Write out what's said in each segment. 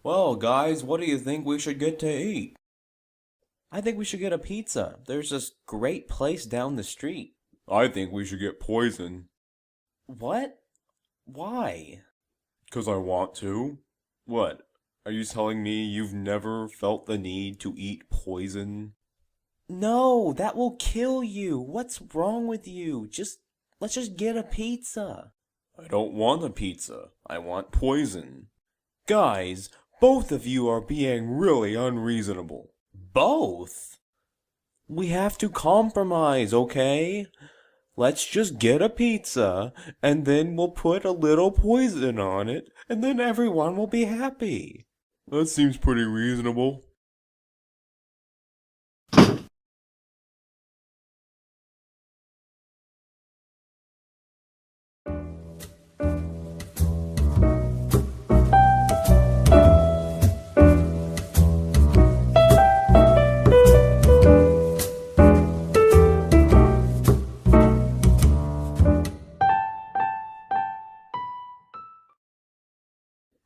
Well, guys, what do you think we should get to eat? I think we should get a pizza. There's this great place down the street. I think we should get poison. What? Why? 'Cause I want to. What? Are you telling me you've never felt the need to eat poison? No, that will kill you. What's wrong with you? Let's just get a pizza. I don't want a pizza. I want poison. Guys, both of you are being really unreasonable. Both? We have to compromise, okay? Let's just get a pizza, and then we'll put a little poison on it, and then everyone will be happy. That seems pretty reasonable.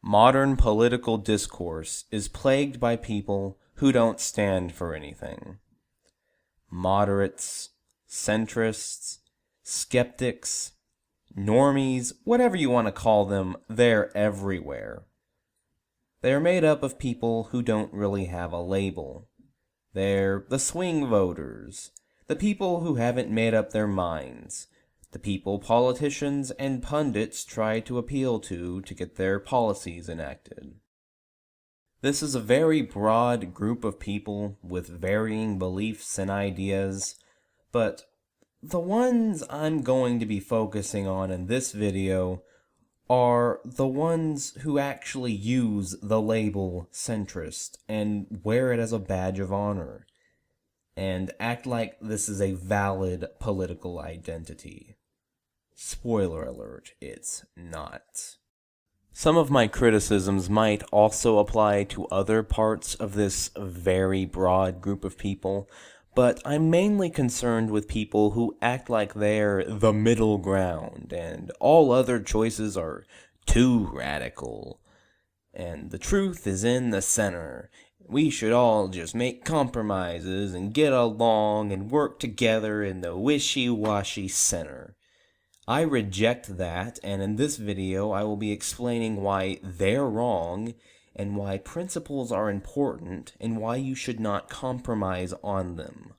Modern political discourse is plagued by people who don't stand for anything. Moderates, centrists, skeptics, normies, whatever you want to call them, they're everywhere. They're made up of people who don't really have a label. They're the swing voters, the people who haven't made up their minds, the people politicians and pundits try to appeal to get their policies enacted. This is a very broad group of people with varying beliefs and ideas, but the ones I'm going to be focusing on in this video are the ones who actually use the label centrist and wear it as a badge of honor, and act like this is a valid political identity. Spoiler alert, it's not. Some of my criticisms might also apply to other parts of this very broad group of people, but I'm mainly concerned with people who act like they're the middle ground and all other choices are too radical. And the truth is in the center. We should all just make compromises and get along and work together in the wishy-washy center. I reject that, and in this video I will be explaining why they're wrong and why principles are important and why you should not compromise on them.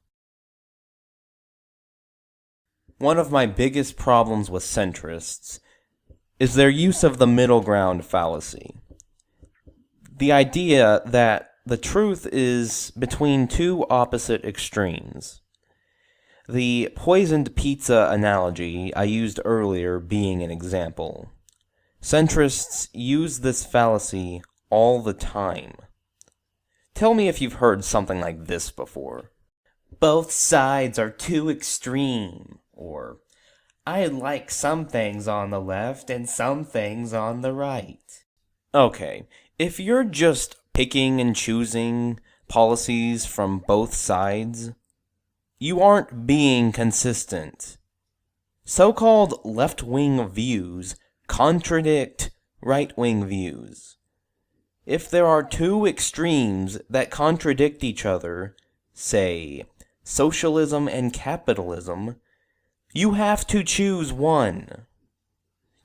One of my biggest problems with centrists is their use of the middle ground fallacy. The idea that the truth is between two opposite extremes. The poisoned pizza analogy I used earlier being an example. Centrists use this fallacy all the time. Tell me if you've heard something like this before. Both sides are too extreme, or I like some things on the left and some things on the right. Okay, if you're just picking and choosing policies from both sides, you aren't being consistent. So-called left-wing views contradict right-wing views. If there are two extremes that contradict each other, say, socialism and capitalism, you have to choose one.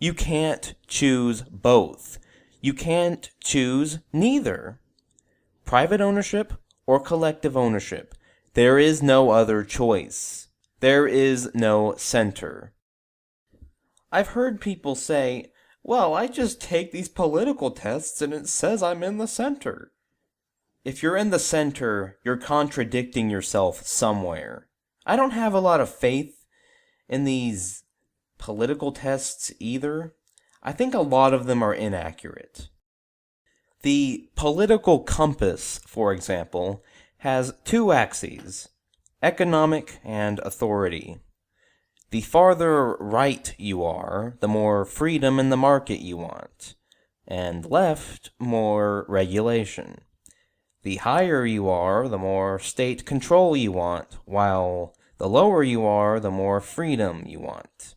You can't choose both. You can't choose neither. Private ownership or collective ownership. There is no other choice. There is no center. I've heard people say, well, I just take these political tests and it says I'm in the center. If you're in the center, you're contradicting yourself somewhere. I don't have a lot of faith in these political tests either. I think a lot of them are inaccurate. The political compass, for example, has two axes, economic and authority. The farther right you are, the more freedom in the market you want, and left, more regulation. The higher you are, the more state control you want, while the lower you are, the more freedom you want.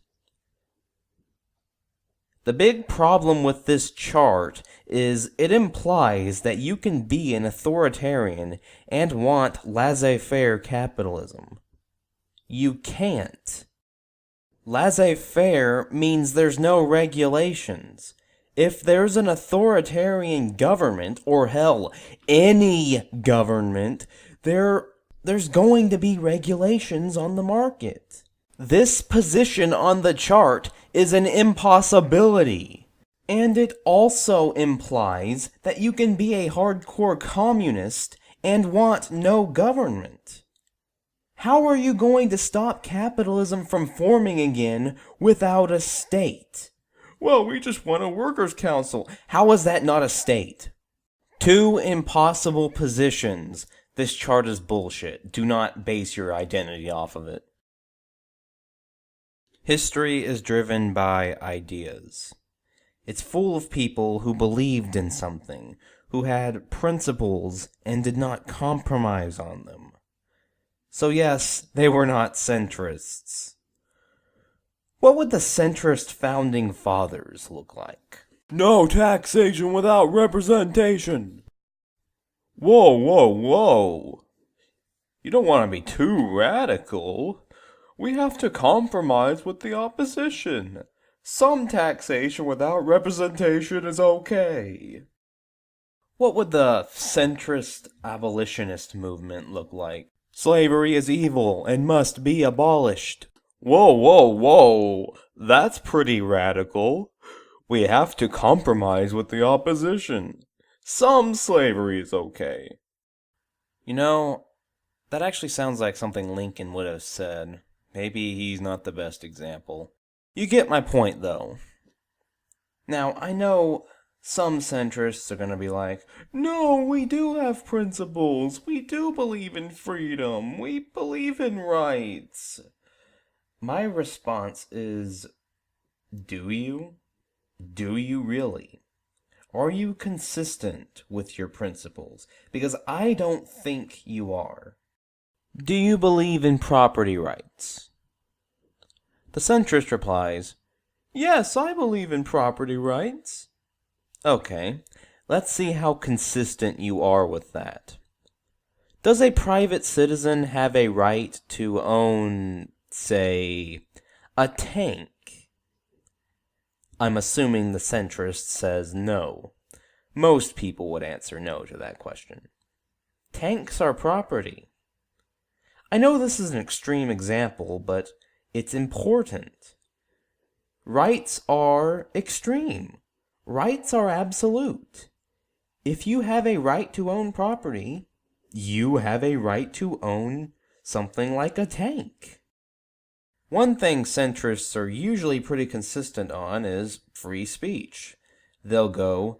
The big problem with this chart is it implies that you can be an authoritarian and want laissez-faire capitalism. You can't. Laissez-faire means there's no regulations. If there's an authoritarian government, or hell, any government, there's going to be regulations on the market. This position on the chart is an impossibility. And it also implies that you can be a hardcore communist and want no government. How are you going to stop capitalism from forming again without a state? Well, we just want a workers' council. How is that not a state? Two impossible positions. This chart is bullshit. Do not base your identity off of it. History is driven by ideas. It's full of people who believed in something, who had principles and did not compromise on them. So yes, they were not centrists. What would the centrist founding fathers look like? No taxation without representation. Whoa, whoa, whoa. You don't want to be too radical. We have to compromise with the opposition. Some taxation without representation is okay. What would the centrist abolitionist movement look like? Slavery is evil and must be abolished. Whoa, whoa, whoa. That's pretty radical. We have to compromise with the opposition. Some slavery is okay. You know, that actually sounds like something Lincoln would have said. Maybe he's not the best example. You get my point, though. Now, I know some centrists are going to be like, no, we do have principles. We do believe in freedom. We believe in rights. My response is, do you? Do you really? Are you consistent with your principles? Because I don't think you are. Do you believe in property rights? The centrist replies, yes, I believe in property rights. Okay, let's see how consistent you are with that. Does a private citizen have a right to own, say, a tank? I'm assuming the centrist says no. Most people would answer no to that question. Tanks are property. I know this is an extreme example, but it's important. Rights are extreme. Rights are absolute. If you have a right to own property, you have a right to own something like a tank. One thing centrists are usually pretty consistent on is free speech. They'll go,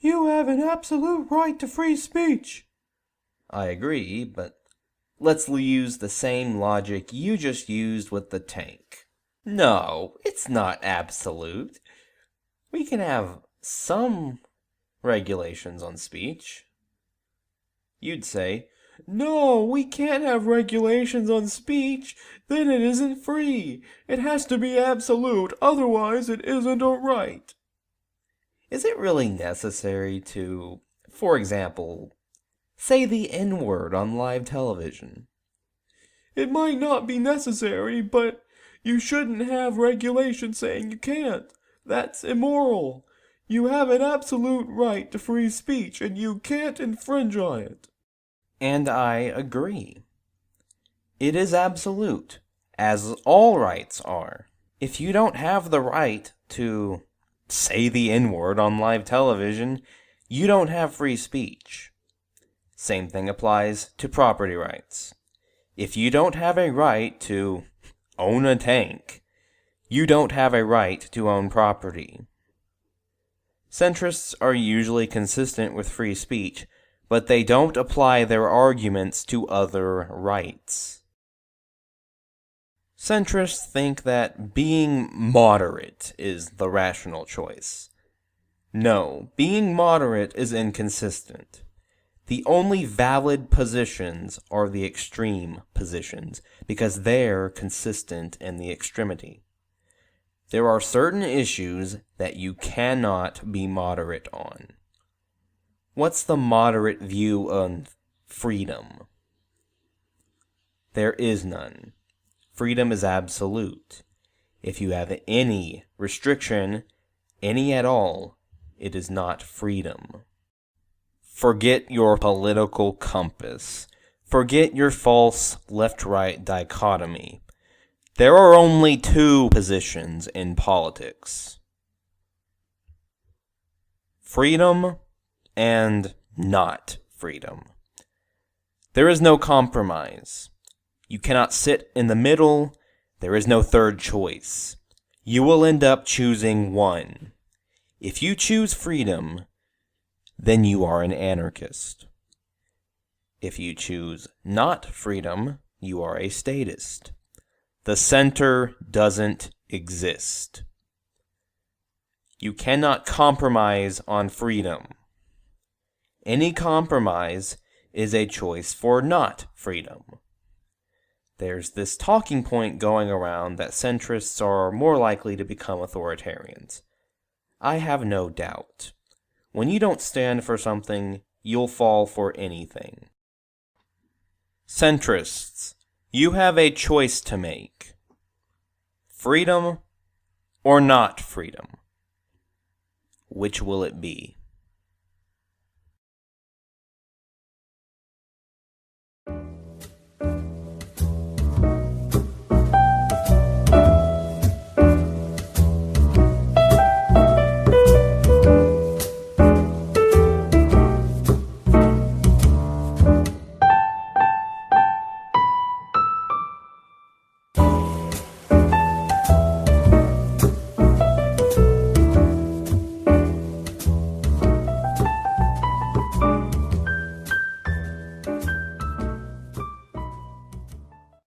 you have an absolute right to free speech. I agree, but let's use the same logic you just used with the tank. No, it's not absolute. We can have some regulations on speech. You'd say, no, we can't have regulations on speech. Then it isn't free. It has to be absolute, otherwise it isn't a right. Is it really necessary to, for example, say the N-word on live television? It might not be necessary, but you shouldn't have regulations saying you can't. That's immoral. You have an absolute right to free speech, and you can't infringe on it. And I agree. It is absolute, as all rights are. If you don't have the right to say the N-word on live television, you don't have free speech. Same thing applies to property rights. If you don't have a right to own a tank, you don't have a right to own property. Centrists are usually consistent with free speech, but they don't apply their arguments to other rights. Centrists think that being moderate is the rational choice. No, being moderate is inconsistent. The only valid positions are the extreme positions, because they're consistent in the extremity. There are certain issues that you cannot be moderate on. What's the moderate view of freedom? There is none. Freedom is absolute. If you have any restriction, any at all, it is not freedom. Forget your political compass. Forget your false left-right dichotomy. There are only two positions in politics: freedom and not freedom. There is no compromise. You cannot sit in the middle. There is no third choice. You will end up choosing one. If you choose freedom, then you are an anarchist. If you choose not freedom, you are a statist. The center doesn't exist. You cannot compromise on freedom. Any compromise is a choice for not freedom. There's this talking point going around that centrists are more likely to become authoritarians. I have no doubt. When you don't stand for something, you'll fall for anything. Centrists, you have a choice to make. Freedom or not freedom? Which will it be?